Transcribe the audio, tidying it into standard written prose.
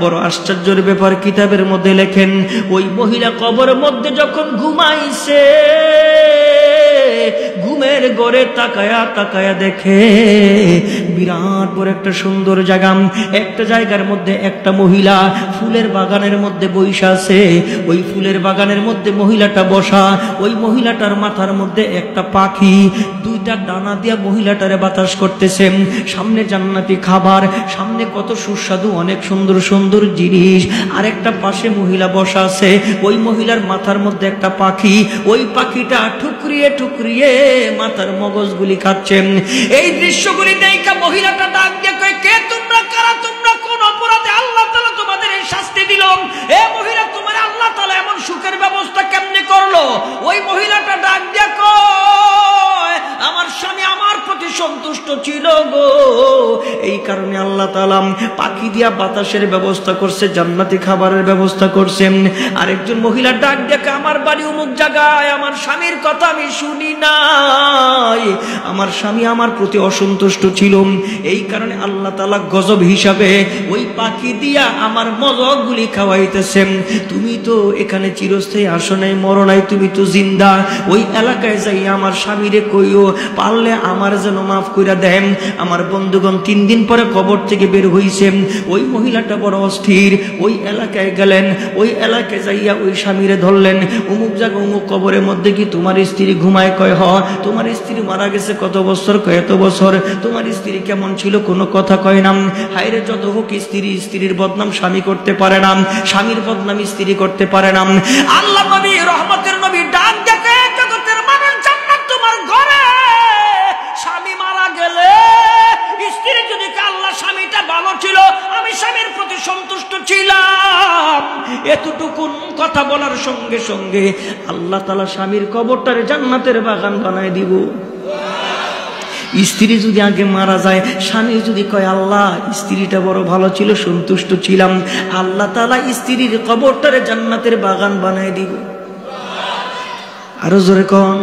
বড় আশ্চর্যের ব্যাপার, কিতাবের মধ্যে লেখেন ওই মহিলা কবরের মধ্যে যখন ঘুমাইছে, ঘুমের ঘরে তাকায়া তাকায়া দেখে বিরাট বড় একটা সুন্দর জায়গা, একটা জায়গার মধ্যে একটা মহিলা ফুলের বাগানের মধ্যে বসে আছে। ওই ফুলের বাগানের মধ্যে মহিলাটা বসা, ওই মহিলাটার মাথার মধ্যে একটা পাখি দুইটা ডানা দিয়া মহিলাটারে বাতাস করতেছে। সামনে জান্নাতি খাবার, সামনে কত সুস্বাদু অনেক সুন্দর সুন্দর জিনিস, আর একটা পাশে মহিলা বসা আছে। ওই মহিলার মাথার মধ্যে একটা পাখি, ওই পাখিটা ঠুকরিয়ে ঠুকরিয়ে মাথার মগজগুলি খাচ্ছেন। এই দৃশ্যগুলি দেখা মহিলাটা ডাক দিয়ে কয়, কে তোমরা, কারা তোমরা, কোন অপরাধে আল্লাহ তাআলা তোমাদের এই শাস্তি দিল? এ মহিলা, তোমার আল্লাহ তাআলা এমন সুখের ব্যবস্থা কেমনে করলো? ওই মহিলাটা ডাক দিয়ে কয়, আমার স্বামী আমার প্রতি সন্তুষ্ট ছিল গো, এই কারণে আল্লাহ তাআলা পাখি দিয়া বাতাসের ব্যবস্থা করছে, জান্নাতি খাবারের ব্যবস্থা করছেন। আরেকজন মহিলা ডাক দেখে, আমার বাড়ি অমুক জায়গায়, আমার স্বামীর কথা আমি শুনি নাই, আমার স্বামী আমার প্রতি অসন্তুষ্ট ছিল, এই কারণে আল্লাহ তাআলা গজব হিসাবে ওই পাখি দিয়া আমার মজগুলি খাওয়াইতেছেন। তুমি তো এখানে চিরস্থায়ী আসো নাই, মরো নাই, তুমি তো জিন্দা। ওই এলাকায় যাই আমার স্বামীরে কইও, পারলে আমার যেন মাফ কইরা দেন। আমার বন্ধুগণ 3 দিন পরে কবর থেকে বের হইছেন। ওই মহিলাটা বড় অস্থির, ওই এলাকায় গেলেন, ওই এলাকায় যাইয়া ওই স্বামীরে ধরলেন, অমুক জায়গা অমুক কবরের মধ্যে কি তোমার স্ত্রী ঘুমায়? কয় হ। তোমার স্ত্রী মারা গেছে কত বছর? কয় এত বছর। তোমার স্ত্রী কেমন ছিল? কোনো কথা কয় না। হায়রে, যত হোক স্ত্রীর বদনাম স্বামী করতে পারে না, স্বামীর বদনাম স্ত্রী করতে পারে না। আল্লাহ নবী, রহমতের নবী ডাক দেখে, জগতের মানুষ, জান্নাত তোমার ঘরে। স্বামী মারা গেলে স্ত্রী যদি আল্লাহ স্বামীটা ভালো ছিল, আমি স্বামীর প্রতি সন্তুষ্ট ছিলাম, এতটুকুন কথা বলার সঙ্গে সঙ্গে আল্লাহ তাআলা স্বামীর কবরটারে জান্নাতের বাগান বানায় দিব। স্ত্রী যদি আগে মারা যায়, স্বামী যদি কয় আল্লাহ স্ত্রীটা বড় ভালো ছিল, সন্তুষ্ট ছিলাম, আল্লাহ তাআলা স্ত্রীর কবরটারে জান্নাতের বাগান বানায় দিব। আরো জোরে কোন